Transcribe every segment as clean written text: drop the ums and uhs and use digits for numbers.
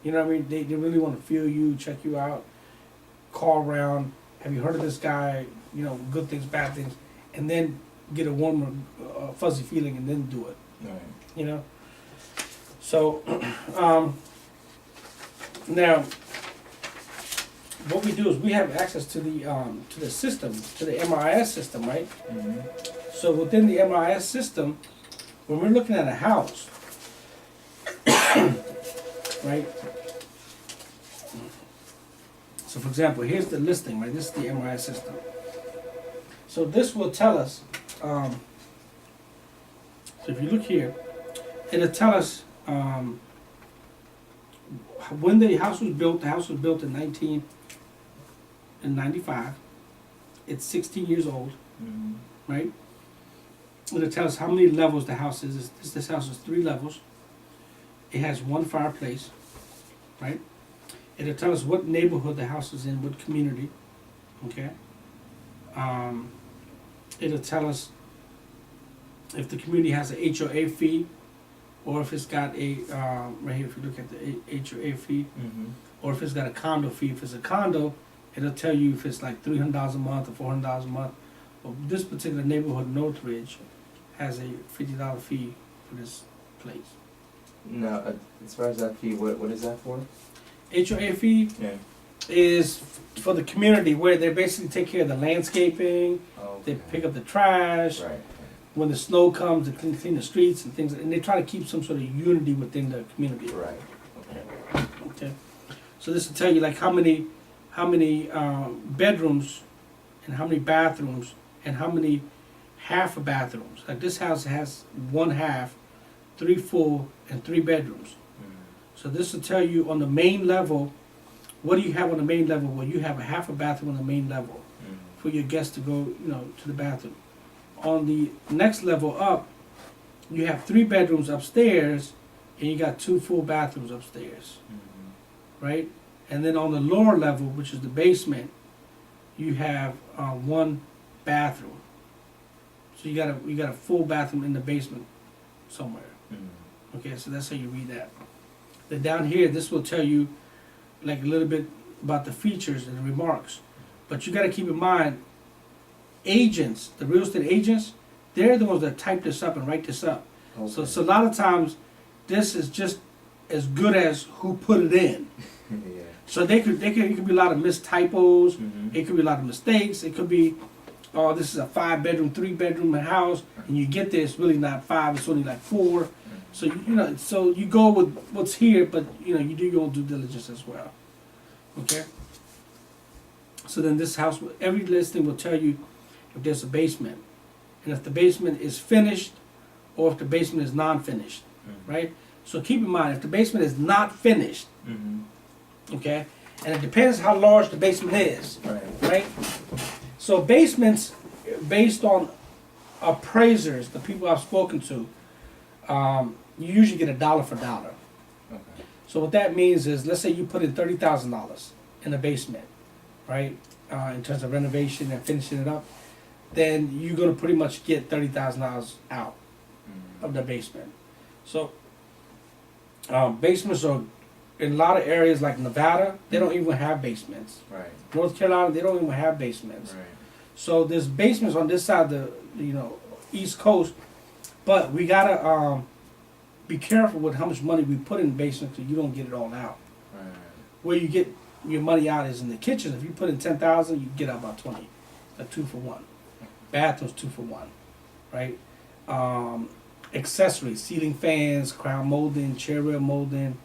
You know what I mean? They really want to feel you, check you out, call around. Have you heard of this guy? You know, good things, bad things, and then get a warmer, fuzzy feeling, and then do it. Right. You know. So now, what we do is we have access to the system, to the MRIS system, right? Mm-hmm. So within the MRIS system, when we're looking at a house, right? So for example, here's the listing, right? This is the MRIS system. So this will tell us, so if you look here, it'll tell us when the house was built. The house was built in 1995. It's 16 years old, Mm-hmm. right? It'll tell us how many levels the house is. This house is 3 levels. It has 1 fireplace, right? It'll tell us what neighborhood the house is in, what community, okay? It'll tell us if the community has an HOA fee, or if it's got a, right here, if you look at the HOA fee, Mm-hmm. or if it's got a condo fee. If it's a condo, it'll tell you if it's like $300 a month or $400 a month. Well, this particular neighborhood, Northridge, has a $50 fee for this place. Now, as far as that fee, what is that for? HOA fee Yeah. is for the community, where they basically take care of the landscaping, Oh, they pick up the trash, Right. when the snow comes, they clean the streets and things, and they try to keep some sort of unity within the community. Right. Okay. Okay. So this will tell you like how many bedrooms and how many bathrooms and how many half bathrooms. Like this house has 1 half, 3 full, and 3 bedrooms. So this will tell you on the main level, what do you have on the main level? Well, you have a half a bathroom on the main level for your guests to go, to the bathroom. On the next level up, you have 3 bedrooms upstairs, and you got 2 full bathrooms upstairs, right? And then on the lower level, which is the basement, you have 1 bathroom. So you got a full bathroom in the basement somewhere. Okay, so that's how you read that. Then down here, this will tell you like a little bit about the features and the remarks. But you got to keep in mind, agents, the real estate agents, they're the ones that type this up and write this up. Okay. So a lot of times, this is just as good as who put it in. Yeah. So it could be a lot of missed typos. Mm-hmm. It could be a lot of mistakes. It could be, oh, this is a 5-bedroom, 3-bedroom house, and you get there, it's really not 5, it's only like 4. So so you go with what's here, but you do your own due diligence as well. Okay. So then this house, every listing will tell you if there's a basement, and if the basement is finished, or if the basement is non-finished, right? So keep in mind, if the basement is not finished, Mm-hmm. okay, and it depends how large the basement is, Right. right? So basements, based on appraisers, the people I've spoken to, you usually get $1 for $1. Okay. So what that means is, let's say you put in $30,000 in a basement, right? In terms of renovation and finishing it up, then you're gonna pretty much get $30,000 out of the basement. So basements are in a lot of areas like Nevada, they don't even have basements. Right. North Carolina, they don't even have basements. Right. So there's basements on this side of the East Coast, but we gotta be careful with how much money we put in the basement so you don't get it all out. Right. Where you get your money out is in the kitchen. If you put in 10,000, you get out about 20. A 2 for 1. Bathrooms 2 for 1, right? Accessories, ceiling fans, crown molding, chair rail molding,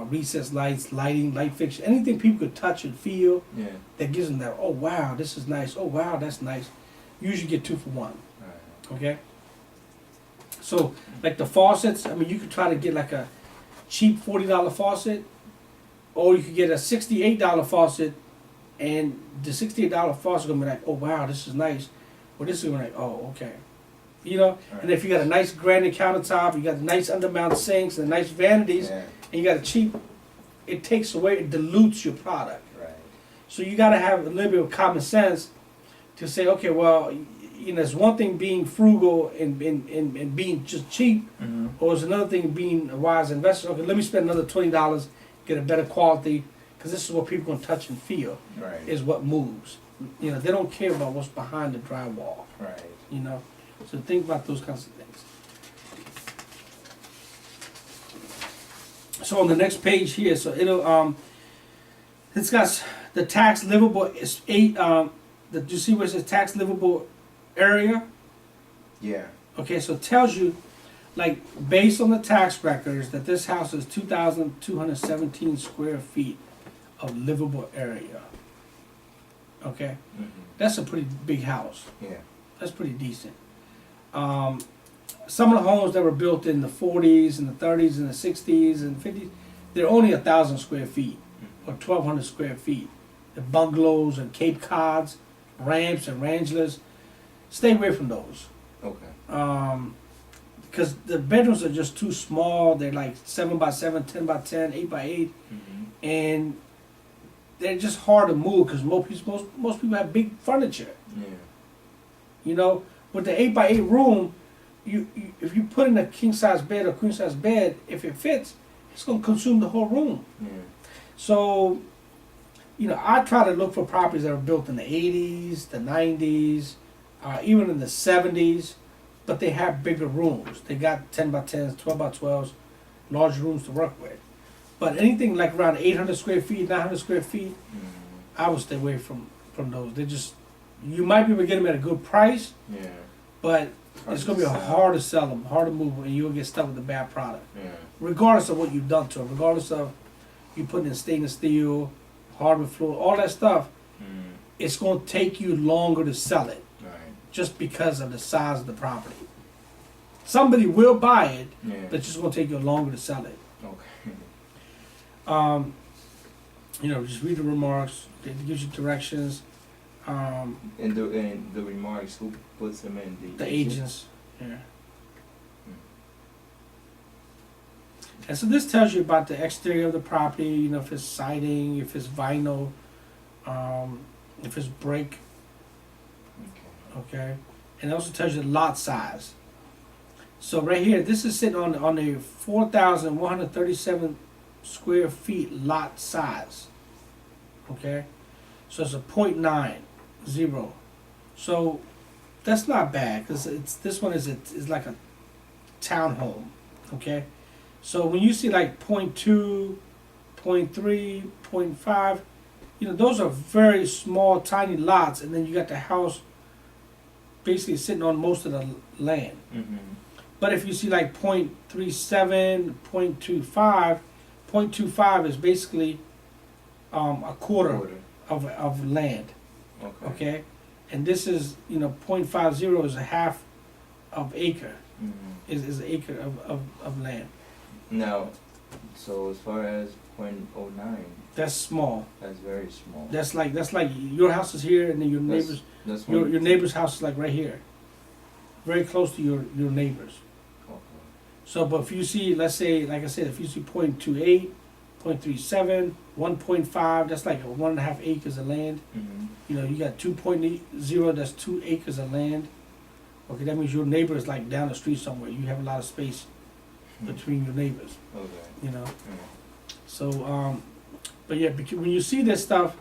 recessed lights, lighting, light fixture, anything people could touch and feel Yeah. that gives them that, oh wow, this is nice, oh wow, that's nice. Usually get 2 for 1, Right. okay? So, like the faucets, I mean, you could try to get like a cheap $40 faucet, or you could get a $68 faucet, and the $68 faucet gonna be like, oh wow, this is nice. Well, this is gonna be like, oh, okay. Right. And if you got a nice granite countertop, you got nice undermount sinks and nice vanities, Yeah. and you got a cheap, it takes away, it dilutes your product. Right. So you gotta have a little bit of common sense to say, okay, well, it's one thing being frugal and being just cheap, Mm-hmm. or it's another thing being a wise investor. Okay, let me spend another $20 get a better quality, because this is what people gonna touch and feel, Right. is what moves. You know, they don't care about what's behind the drywall, Right. you know? So think about those kinds of things. So on the next page here, so it's got the tax livable is you see where it says tax livable area? Yeah. Okay, so it tells you, like, based on the tax records, that this house is 2,217 square feet of livable area. Okay, Mm-hmm. that's a pretty big house. Yeah. That's pretty decent. Some of the homes that were built in the 40s and the 30s and the 60s and 50s, they're only 1,000 square feet or 1,200 square feet. The bungalows and Cape Cods, ramps and rangelas, stay away from those. Okay. Because the bedrooms are just too small. They're like 7 by 7, 10 by 10, 8 by 8, Mm-hmm. and they're just hard to move because most people have big furniture. Yeah. You know, with the 8 by 8 room, you if you put in a king size bed or queen size bed, if it fits, it's gonna consume the whole room. Yeah. So, you know, I try to look for properties that were built in the 80s, the 90s, even in the 70s, but they have bigger rooms. They got 10 by 10s, 12 by 12s, large rooms to work with. But anything like around 800 square feet, 900 square feet, Mm-hmm. I would stay away from those. They just, you might be able to get them at a good price, Yeah. but it's going to be sell. hard to sell them, hard to move, and you'll get stuck with a bad product. Yeah. Regardless of what you've done to them, regardless of you putting in stainless steel, hardwood floor, all that stuff, Mm. it's going to take you longer to sell it Right. just because of the size of the property. Somebody will buy it, Yeah. but it's just going to take you longer to sell it. Okay. You know, just read the remarks. It gives you directions. And the remarks, who puts them in? The agents. Yeah. And so this tells you about the exterior of the property, you know, if it's siding, if it's vinyl, if it's brick, Okay. okay? And it also tells you the lot size. So right here, this is sitting on a 4,137 square feet lot size, okay? So it's a .90. So that's not bad, because this one is like a townhome, okay? So when you see like .2, .3, .5, you know, those are very small, tiny lots, and then you got the house basically sitting on most of the land. Mm-hmm. But if you see like .37, .25, .25 is basically a quarter of land, Okay. okay? And this is, you know, .50 is a half of acre, Mm-hmm. is an acre of land. Now, so as far as .09, That's small. that's very small. That's like your house is here, and then your neighbors, That's your one- neighbor's house is like right here, very close to your neighbors. Okay. So, but if you see, let's say, like I said, if you see .28, .37, 1.5, that's like 1.5 acres of land. Mm-hmm. You know, you got 2.80, that's 2 acres of land. Okay, that means your neighbor is like down the street somewhere. You have a lot of space between your neighbors, Okay. you know. Yeah. So, but yeah, because when you see this stuff,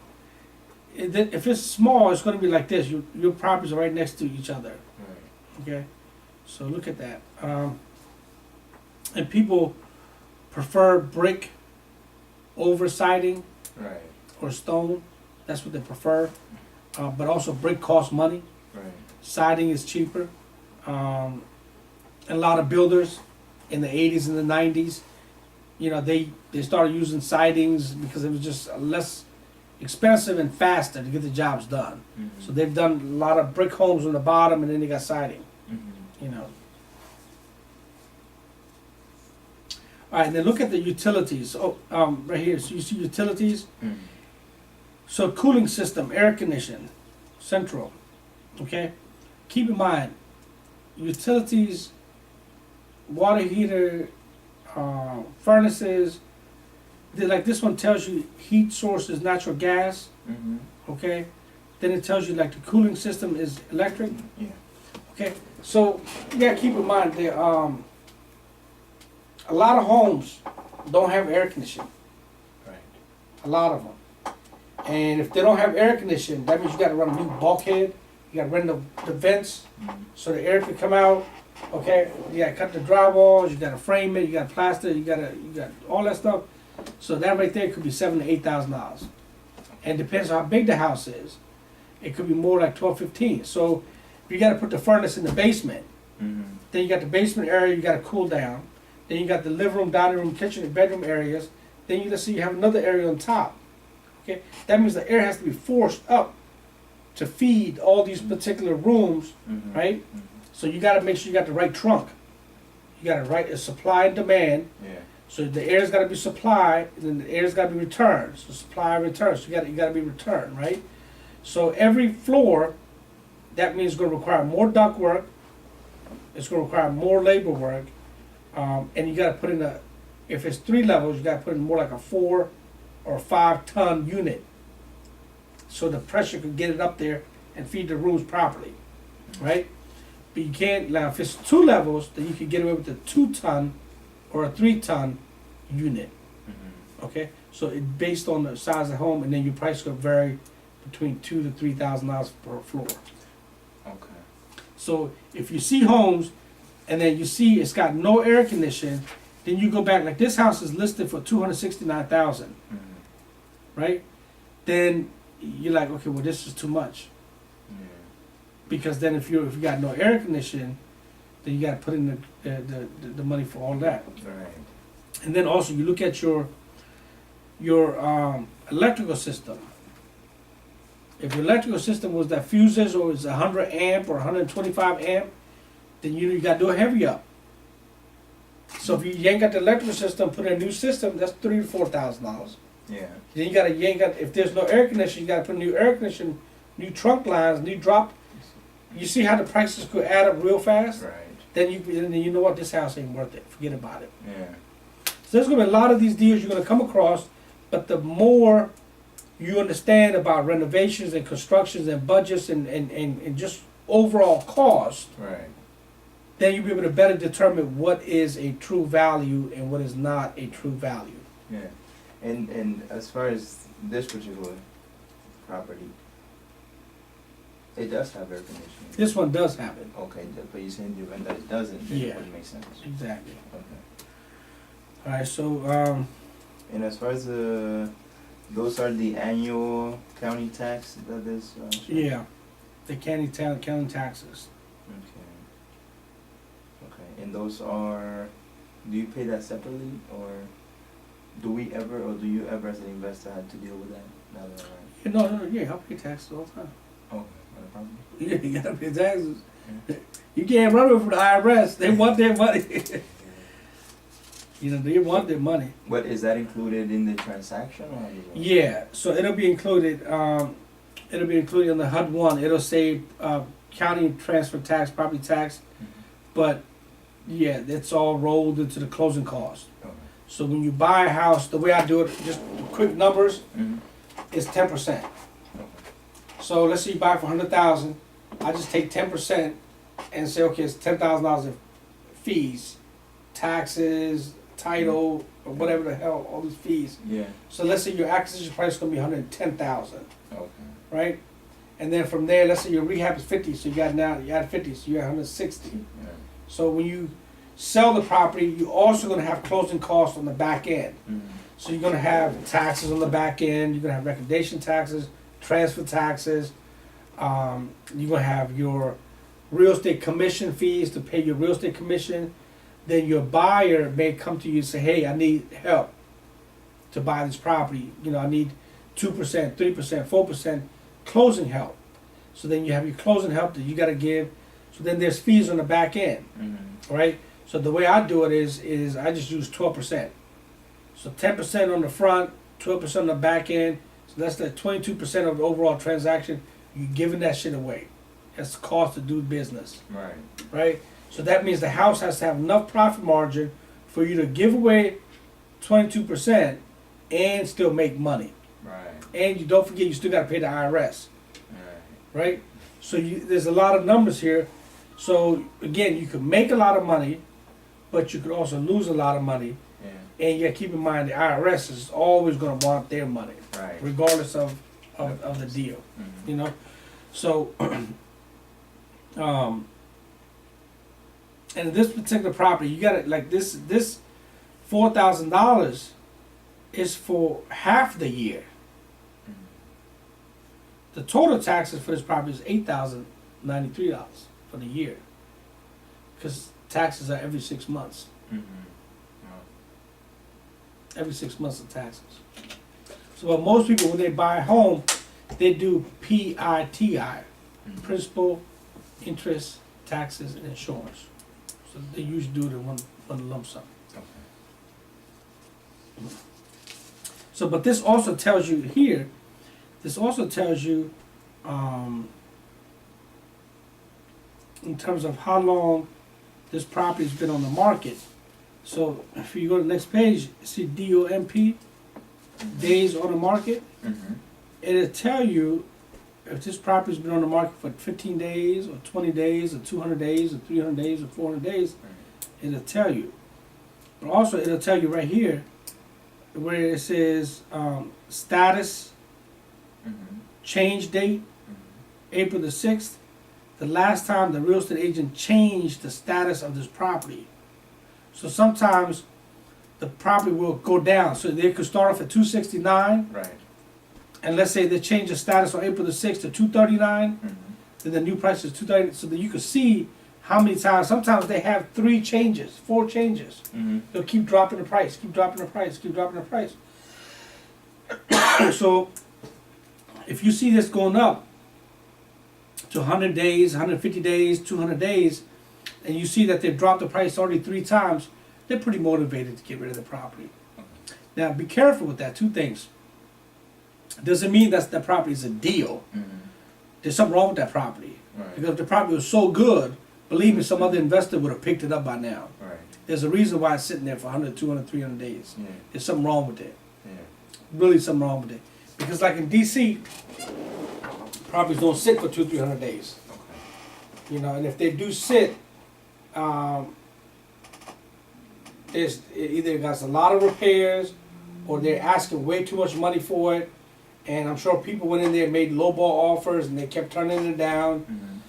if it's small, it's going to be like this. Your properties are right next to each other. Right. Okay, so look at that. And people prefer brick over siding Right. or stone. That's what they prefer. But also brick costs money. Right. Siding is cheaper. And a lot of builders in the 80s and the 90s, you know, they started using sidings because it was just less expensive and faster to get the jobs done. Mm-hmm. So they've done a lot of brick homes on the bottom, and then they got siding, Mm-hmm. you know. All right, then look at the utilities. Oh, right here, so you see utilities. Mm-hmm. So cooling system, air condition, central, okay? Keep in mind, utilities, water heater, furnaces, like this one tells you heat source is natural gas, Mm-hmm. okay? Then it tells you like the cooling system is electric, Yeah. okay? So you gotta keep in mind that a lot of homes don't have air conditioning. a lot of them. And if they don't have air conditioning, that means you gotta run a new bulkhead, you gotta run the vents, so the air can come out, okay? You gotta cut the drywalls, you gotta frame it, you gotta plaster, you got all that stuff. So that right there could be $7,000 to $8,000. And depends on how big the house is. It could be more like 12, 15. So if you gotta put the furnace in the basement, then you got the basement area you gotta cool down. Then you got the living room, dining room, kitchen, and bedroom areas. Then let's say you have another area on top. Okay, that means the air has to be forced up to feed all these particular rooms, right? So you got to make sure you got the right trunk. You got to write a supply and demand. Yeah. So the air's got to be supplied, and then the air's got to be returned. So supply and return. So you got to be returned, right? So every floor, that means it's going to require more duct work. It's going to require more labor work, and you got to put in if it's 3 levels, you got to put in more like a 4 or 5 ton unit, so the pressure can get it up there and feed the rooms properly, right? But you can't, now if it's 2 levels, then you can get away with a 2 ton or a 3 ton unit, okay? So it's based on the size of the home, and then your price could vary between $2,000 to $3,000 per floor. Okay. So if you see homes, and then you see it's got no air conditioning, then you go back, like this house is listed for $269,000, right? Then you're like, okay, well this is too much. Yeah. Because then if you got no air conditioning, then you got to put in the money for all that. Right. And then also you look at your electrical system. If your electrical system was that fuses or it's 100 amp or 125 amp, then you got to do a heavy up. So if you ain't got the electrical system, put in a new system, that's $3,000 to $4,000. Yeah. Then you ain't got, if there's no air conditioning, you got to put new air conditioning, new trunk lines, new drop. You see how the prices could add up real fast? Right. Then you know what, this house ain't worth it. Forget about it. Yeah. So there's gonna be a lot of these deals you're gonna come across, but the more you understand about renovations and constructions and budgets and just overall cost, Right. then you'll be able to better determine what is a true value and what is not a true value. Yeah. And as far as this particular property, it does have air conditioning. This one does have it. Okay, but you're saying the event that it doesn't, then Yeah. it wouldn't make sense. Exactly. Okay. Alright, so And as far as those are the annual county tax that is. yeah, the county taxes. Okay. Okay, and those are, do you pay that separately, or do we ever, or do you ever as an investor have to deal with that? Now that I'm right? No, yeah, I pay taxes all the time. Oh, not a problem. Yeah, you gotta pay taxes. Yeah. You can't run away from the IRS. They want their money. You know, they want their money. But is that included in the transaction, or how does that work? Yeah, so it'll be included. It'll be included in the HUD 1. It'll say county transfer tax, property tax, but yeah, it's all rolled into the closing cost. Okay. So when you buy a house, the way I do it, just quick numbers, Mhm. is 10%. Okay. So let's say you buy it for 100,000. I just take 10% and say, okay, it's $10,000 of fees, taxes, title, or whatever the hell, all these fees. Yeah. So let's say your acquisition price is gonna be 110,000, Okay. right? And then from there, let's say your rehab is 50, so you add 50, so you're at 160. Yeah. So when you sell the property, you're also gonna have closing costs on the back end. Mhm. So you're gonna have taxes on the back end, you're gonna have recordation taxes, transfer taxes, you're gonna have your real estate commission fees to pay your real estate commission. Then your buyer may come to you and say, hey, I need help to buy this property. You know, I need 2%, 3%, 4% closing help. So then you have your closing help that you gotta give. So then there's fees on the back end, Mhm. right? So the way I do it is I just use 12%. So 10% on the front, 12% on the back end. So that's like 22% of the overall transaction. You're giving that shit away. That's the cost to do business, Right. right? So that means the house has to have enough profit margin for you to give away 22% and still make money. Right. And you don't forget, you still got to pay the IRS, Right. right? So there's a lot of numbers here. So again, you could make a lot of money, but you could also lose a lot of money Yeah. And you gotta keep in mind, the IRS is always gonna want their money, Right. regardless of the deal, Mm-hmm. you know? So, and this particular property, you gotta, like, this $4,000 is for half the year. The total taxes for this property is $8,093 for the year. Because taxes are every 6 months. Mm-hmm. Every 6 months of taxes. So what most people, when they buy a home, they do PITI, Mm-hmm. principal, interest, taxes, and insurance. So they usually do it in one lump sum. Okay. So, but this also tells you here, this also tells you, in terms of how long this property's been on the market. So if you go to the next page, see DOMP, days on the market, Mm-hmm. it'll tell you if this property's been on the market for 15 days, or 20 days, or 200 days, or 300 days, or 400 days, it'll tell you. But also it'll tell you right here, where it says, status, Mm-hmm. change date, April the 6th, the last time the real estate agent changed the status of this property. So sometimes the property will go down. So they could start off at 269, Right. and let's say they change the status on April the 6th to 239, Mm-hmm. then the new price is 230. So that you can see how many times. Sometimes they have 3 changes, 4 changes. Mm-hmm. They'll keep dropping the price, keep dropping the price, keep dropping the price. So if you see this going up to 100 days, 150 days, 200 days, and you see that they've dropped the price already 3 times, they're pretty motivated to get rid of the property. Now be careful with that. 2 things. Doesn't mean that the property is a deal. Mm-hmm. There's something wrong with that property. Right. Because if the property was so good, believe me, some other investor would have picked it up by now. Right. There's a reason why it's sitting there for 100, 200, 300 days. Yeah. There's something wrong with it. Yeah. Really something wrong with it. Because like in DC, properties don't sit for 200, 300 days. Okay. You know, and if they do sit, there's either got a lot of repairs, or they're asking way too much money for it. And I'm sure people went in there and made lowball offers, and they kept turning it down.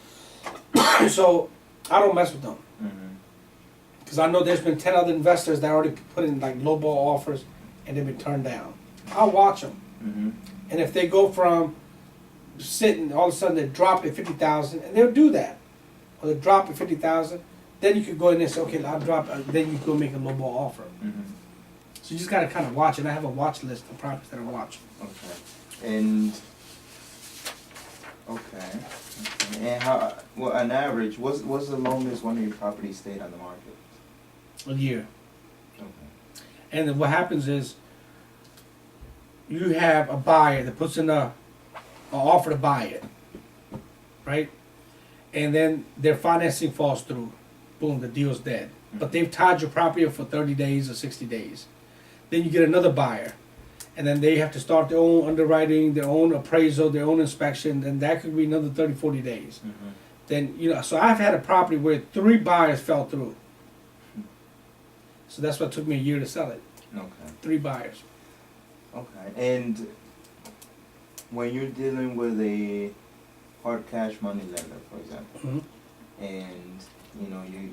Mm-hmm. So I don't mess with them, Mm-hmm. because I know there's been 10 other investors that already put in like lowball offers, and they've been turned down. I'll watch them, Mm-hmm. and if they go from sitting, all of a sudden they drop at 50,000, and they'll do that, or they drop at 50,000, then you could go in there and say, okay, I'll drop. Then you go make a lowball offer. Mm-hmm. So you just gotta kind of watch it. I have a watch list of properties that I watch. Okay. And okay. And how? Well, on average, what's the longest one of your properties stayed on the market? A year. Okay. And then what happens is you have a buyer that puts in a offer to buy it, right? And then their financing falls through. Boom, the deal's dead. But they've tied your property up for 30 days or 60 days. Then you get another buyer. And then they have to start their own underwriting, their own appraisal, their own inspection, and that could be another 30, 40 days. Mm-hmm. Then, you know, so I've had a property where 3 buyers fell through. So that's what took me a year to sell it. Okay. 3 buyers. Okay. And when you're dealing with a hard cash money lender, for example, Mhm. and you know you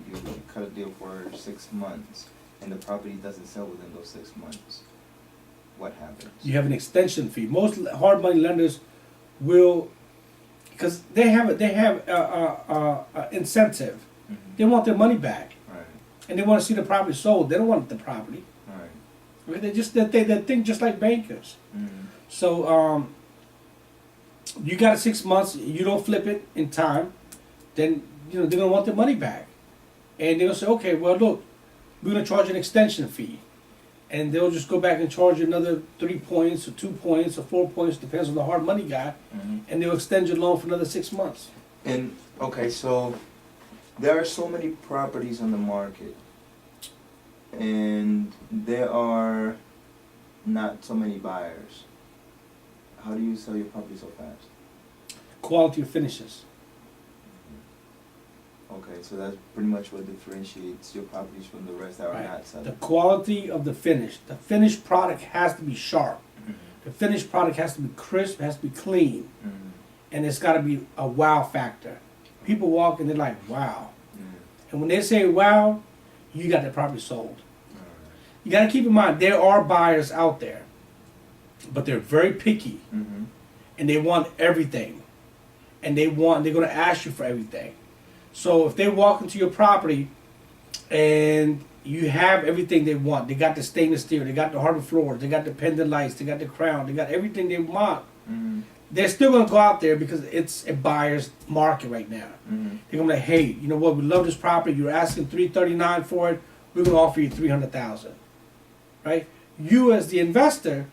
cut a deal for 6 months, and the property doesn't sell within those 6 months, what happens? You have an extension fee. Most hard money lenders will, because they have a incentive. Mhm. They want their money back, Right. and they want to see the property sold. They don't want the property. Right. Okay, they think just like bankers. Mm-hmm. So you got 6 months. You don't flip it in time, then you know they're gonna want their money back, and they'll say, okay, well look, we're gonna charge an extension fee, and they'll just go back and charge you another 3 points or 2 points or 4 points, depends on the hard money guy, Mm-hmm. and they'll extend your loan for another 6 months. And okay, so there are so many properties on the market, and there are not so many buyers. How do you sell your property so fast? Quality of finishes. Okay, so that's pretty much what differentiates your properties from the rest that are Right. not The selling. quality of the finish. The finished product has to be sharp. Mhm. The finished product has to be crisp, has to be clean, Mhm. and it's got to be a wow factor. People walk and they're like, wow. Mhm. And when they say wow, you got the property sold. Alright. You got to keep in mind, there are buyers out there, but they're very picky Mhm. and they want everything. And they're going to ask you for everything. So if they walk into your property and you have everything they want, they got the stainless steel, they got the hardwood floors, they got the pendant lights, they got the crown, they got everything they want, Mhm. they're still going to go out there because it's a buyer's market right now. Mhm. They're going to be like, hey, you know what, we love this property, you're asking $339 for it, we're going to offer you $300,000. Right? You as the investor,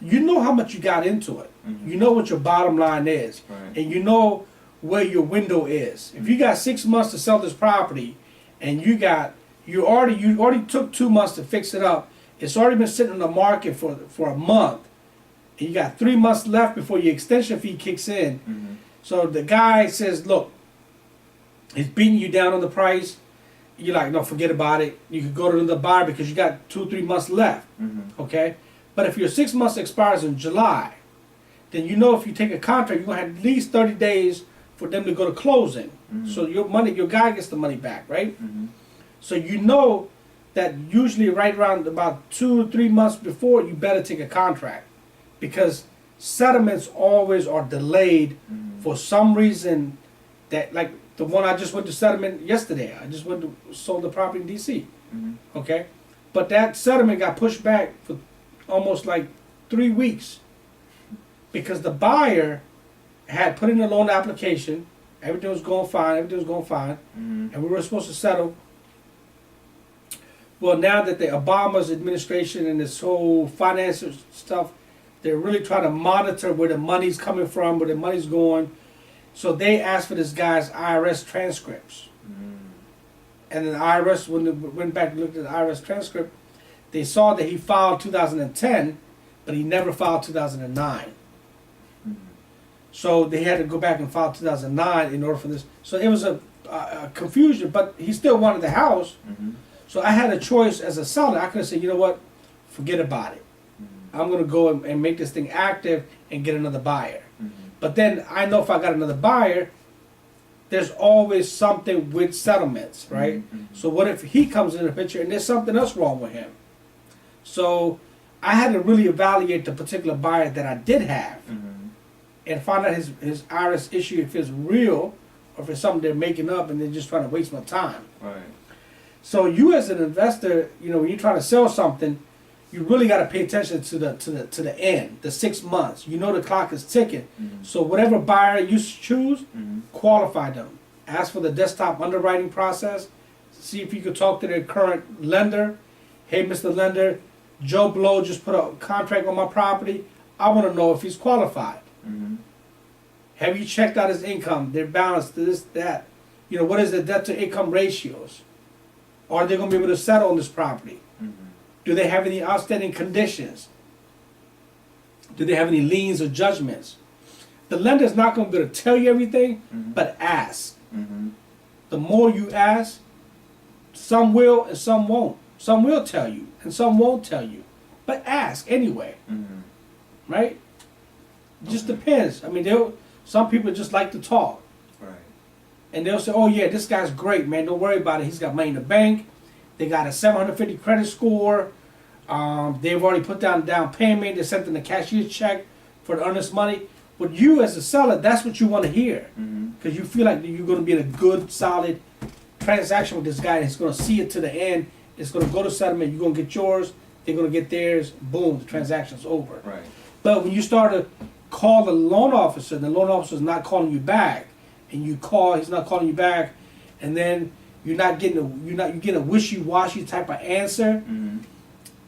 you know how much you got into it. Mhm. You know what your bottom line is. Right. And you know where your window is. If you got 6 months to sell this property and you already took 2 months to fix it up, it's already been sitting on the market for a month, and you got 3 months left before your extension fee kicks in. Mhm. So the guy says, look, he's beating you down on the price. You're like, no, forget about it. You could go to another buyer because you got 2-3 months left. Mhm. Okay? But if your 6 months expires in July, then you know if you take a contract, you're gonna have at least 30 days for them to go to closing. Mhm. So your guy gets the money back, right? Mhm. So you know that usually right around about 2 or 3 months before, you better take a contract. Because settlements always are delayed Mhm. for some reason that, like the one I just went to settlement yesterday. I just went to sold the property in DC. Mhm. Okay? But that settlement got pushed back for almost like 3 weeks because the buyer had put in a loan application, everything was going fine, Mhm. and we were supposed to settle. Well, now that the Obama's administration and this whole finance stuff, they're really trying to monitor where the money's coming from, where the money's going. So they asked for this guy's IRS transcripts. Mhm. And then the IRS, when they went back and looked at the IRS transcript, they saw that he filed 2010, but he never filed 2009. Mhm. So they had to go back and file 2009 in order for this. So it was a confusion, but he still wanted the house. Mhm. So I had a choice as a seller. I could have said, you know what, forget about it. Mhm. I'm going to go and make this thing active and get another buyer. Mhm. But then I know if I got another buyer, there's always something with settlements, right? Mhm. So what if he comes in the picture and there's something else wrong with him? So I had to really evaluate the particular buyer that I did have Mhm. and find out his IRS issue, if it's real or if it's something they're making up and they're just trying to waste my time. Right. So you as an investor, you know, when you're trying to sell something, you really got to pay attention to the end, the 6 months. You know the clock is ticking. Mhm. So whatever buyer you choose, Mhm. qualify them. Ask for the desktop underwriting process. See if you could talk to their current lender. Hey, Mr. Lender, Joe Blow just put a contract on my property. I want to know if he's qualified. Mhm. Have you checked out his income, their balance, this, that? You know, what is the debt to income ratios? Are they going to be able to settle on this property? Mhm. Do they have any outstanding conditions? Do they have any liens or judgments? The lender's not going to be able to tell you everything, Mhm. but ask. Mhm. The more you ask, some will and some won't. Some will tell you and some won't tell you. But ask anyway, Mhm. right? It just Okay. depends. I mean, some people just like to talk. Right. And they'll say, oh yeah, this guy's great, man. Don't worry about it. He's got money in the bank. They got a 750 credit score. They've already put down payment. They sent them the cashier's check for the earnest money. But you as a seller, that's what you want to hear. Mhm. Because you feel like you're going to be in a good, solid transaction with this guy. And he's going to see it to the end. It's going to go to settlement. You're going to get yours. They're going to get theirs. Boom, the transaction's over. Right. But when you start to call the loan officer, the loan officer's not calling you back, and you call, he's not calling you back, and then you're getting a wishy-washy type of answer, Mhm.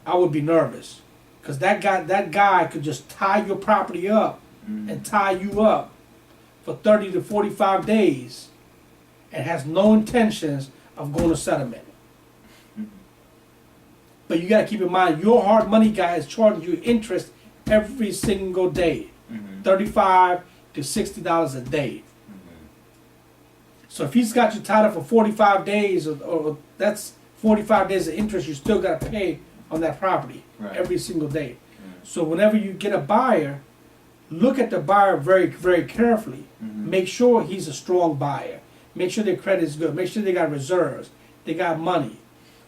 I would be nervous, because that guy could just tie your property up Mhm. and tie you up for 30 to 45 days, and has no intentions of going to settlement. Mhm. But you got to keep in mind, your hard money guy is charging you interest every single day. Mhm. $35 to $60 a day. Mhm. So if he's got you tied up for 45 days, or that's 45 days of interest you still got to pay on that property Right. every single day. Mm. So whenever you get a buyer, look at the buyer very, very carefully. Mhm. Make sure he's a strong buyer. Make sure their credit is good. Make sure they got reserves. They got money.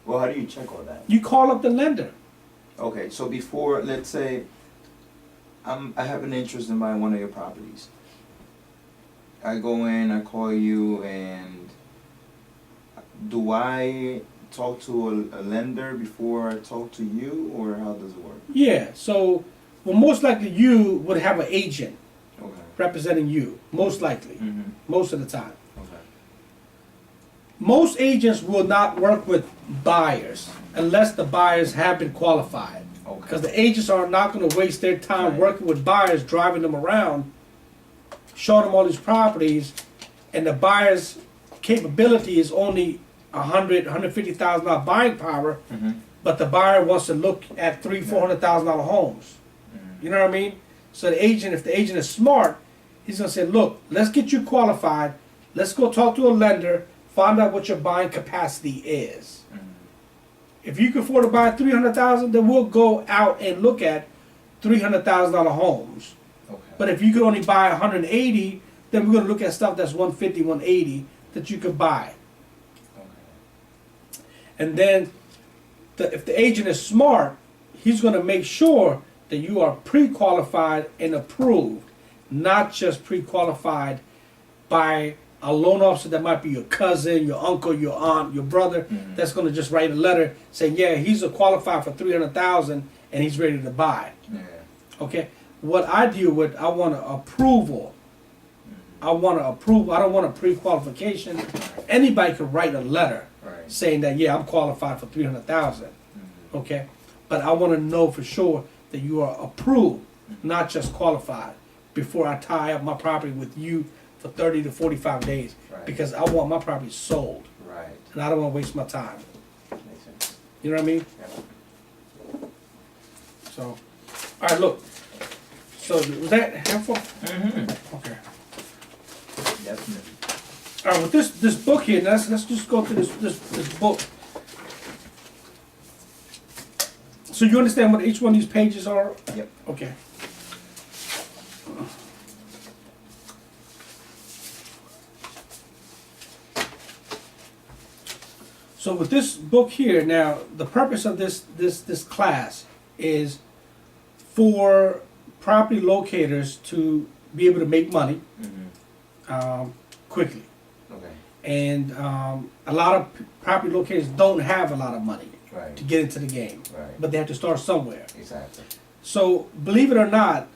Well, how do you check all that? You call up the lender. Okay, so before, let's say, I have an interest in buying one of your properties. I go in, I call you, and do I talk to a lender before I talk to you, or how does it work? Yeah, so, well, most likely you would have an agent Okay. representing you. Most likely. Mm-hmm. Most of the time. Okay. Most agents will not work with buyers unless the buyers have been qualified. Because Okay. the agents are not going to waste their time Right. working with buyers, driving them around, showing them all these properties, and the buyer's capability is only $150,000 buying power, Mm-hmm. but the buyer wants to look at $400,000 homes. You know what I mean? So the agent, if the agent is smart, he's gonna say, look, let's get you qualified. Let's go talk to a lender, find out what your buying capacity is. Mm-hmm. If you can afford to buy $300,000, then we'll go out and look at $300,000 homes. Okay. But if you could only buy 180, then we're gonna look at stuff that's 150, 180 that you could buy. Okay. And then, if the agent is smart, he's gonna make sure that you are pre-qualified and approved, not just pre-qualified by a loan officer that might be your cousin, your uncle, your aunt, your brother, Mhm. that's gonna just write a letter saying, yeah, he's a qualified for 300,000 and he's ready to buy. Yeah. Okay? What I deal with, I want an approval. Mm-hmm. I want to approve. I don't want a pre-qualification. Anybody can write a letter Right. saying that, yeah, I'm qualified for 300,000. Mm-hmm. Okay? But I want to know for sure that you are approved, not just qualified, before I tie up my property with you for 30 to 45 days. Right. Because I want my property sold, Right. and I don't want to waste my time. Makes sense. You know what I mean? Yeah. So, all right, look. So, was that helpful? Mm-hmm. Okay. Definitely. All right, with this book here, let's just go through this book. So you understand what each one of these pages are? Yep. Okay. So with this book here, now the purpose of this class is for property locators to be able to make money Mm-hmm. quickly. Okay. And a lot of property locators don't have a lot of money Right. to get into the game, Right. but they have to start somewhere. Exactly. So believe it or not,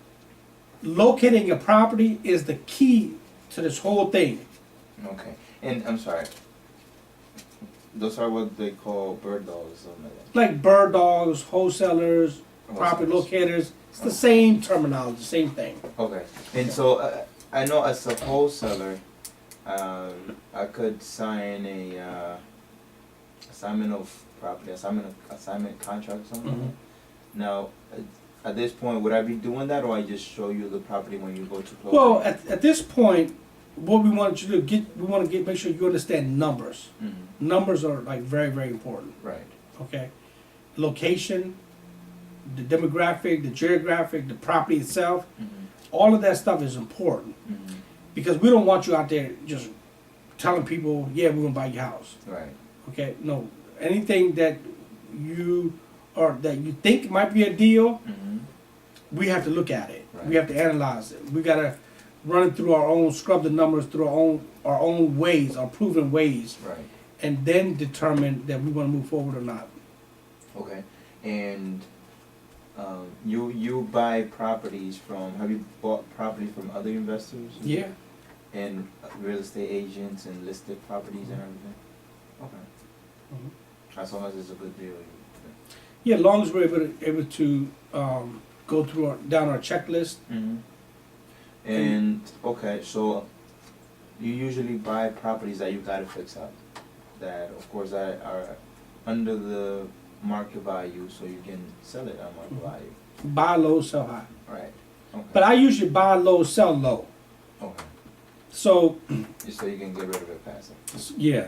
locating a property is the key to this whole thing. Okay. And I'm sorry. Those are what they call bird dogs, something like that. Like bird dogs, wholesalers, property Wholesalers. locators, it's the same terminology, same thing. Okay. And so I know as a wholesaler, I could sign a assignment of property, assignment contract, or something. Mhm. Now, at this point, would I be doing that, or I just show you the property when you go to close? Well, at this point, what we want you to do, make sure you understand numbers. Mm-hmm. Numbers are like very, very important, Right. okay? Location, the demographic, the geographic, the property itself, Mm-hmm. all of that stuff is important. Mm-hmm. Because we don't want you out there just telling people, yeah, we're gonna buy your house. Right. Okay, no. Anything that you think might be a deal, Mm-hmm. we have to look at it. Right. We have to analyze it. We gotta run it through our own, scrub the numbers through our own ways, our proven ways, Right. and then determine that we wanna move forward or not. Okay. And you buy properties from? Have you bought property from other investors? Yeah. And real estate agents and listed properties and everything? Okay. Mhm. As long as it's a good deal. Yeah, as long as we're able to go through down our checklist. Mm-hmm. And, okay, so you usually buy properties that you gotta fix up, that of course are under the market value, so you can sell it at market Mhm. value. Buy low, sell high. Right. Okay. But I usually buy low, sell low. Okay. So, Just so you can get rid of it faster. yeah.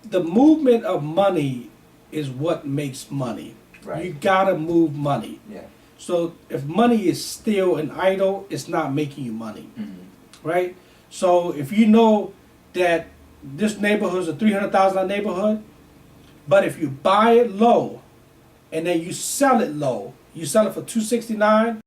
The movement of money is what makes money. You Right. gotta move money. Yeah. So if money is still and idle, it's not making you money, Mm-hmm. right? So if you know that this neighborhood is a $300,000 neighborhood, but if you buy it low and then you sell it low, you sell it for $269,